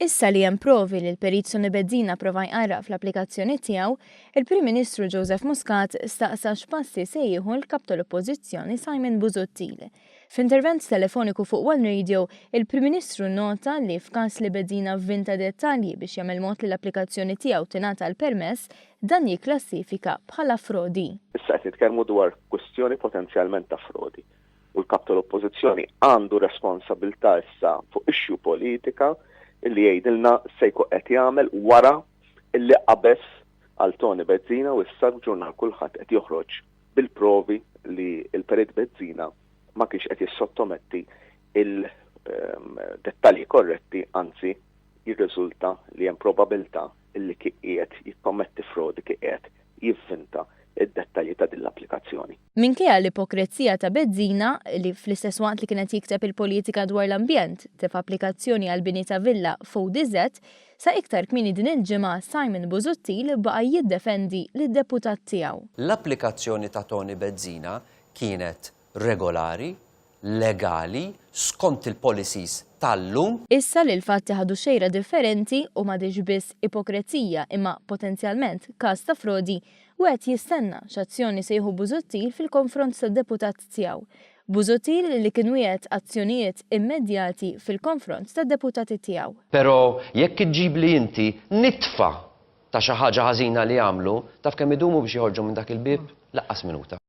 Issa li hemm provi li l-perit Sony Bezzina prova jqarraq fl-applikazzjoni tiegħu, il-Prim Ministru Joseph Muscat staqsa x'passi se jieħu l-kap tal-Oppożizzjoni Simon Busuttil. F'intervent telefoniku fuq One Radio, il-Prim Ministru nota li f'każ li Bezzina vvinta dettalji biex jagħmel mod li l-applikazzjoni tiegħu tingħata l-permess, dan jikklassifika bħala frodi. Issa qed nitkellmu dwar kwestjoni potenzjalment ta' frodi. U l-kap tal-Oppożizzjoni għandu responsabilità issa fuq issue politika illi jgħidilna se jkun qed jagħmel wara illi qabes għal Tony Bezzina u issa l-ġurnal kulħadd qed joħroġ bil-provi li l-perit Bezzina ma kienx qed jissottometti il-dettalji korretti, anzi jirriżulta li hemm probabilità illi qiegħed jikkommetti frodi, qiegħed jivvinta id-dettalji ta' din l-applikazzjoni. Minkejja l-ipokrezija ta' Bezzina li fl-istess waqt li kienet jikteb il-politika dwar l-ambjent tif applikazzjoni għal bini ta' villa fuq DZ, sa iktar kmini din il-ġimgħa Simon Busuttil baqa' jiddefendi lid-deputat tiegħu. L-applikazzjoni ta' Tony Bezzina kienet regolari, legali, skont il-policies tal-lum. Issa li l-fatti ħadu xejra differenti u m'għadix biss ipokrezija imma potenzjalment każ ta' frodi, u qed jistenna x'azzjoni se jieħu Busuttil fil-konfront tad-deputat tiegħu. Busuttil li kien wieħed azzjonijiet immedjati fil-konfront tad-deputati tiegħu. Però jekk iġġib li inti nitfa' ta' xi ħaġa ħażina li jagħmlu, taf kemm idumu biex joħorġu minn dak il-bib? Laqqas minuta.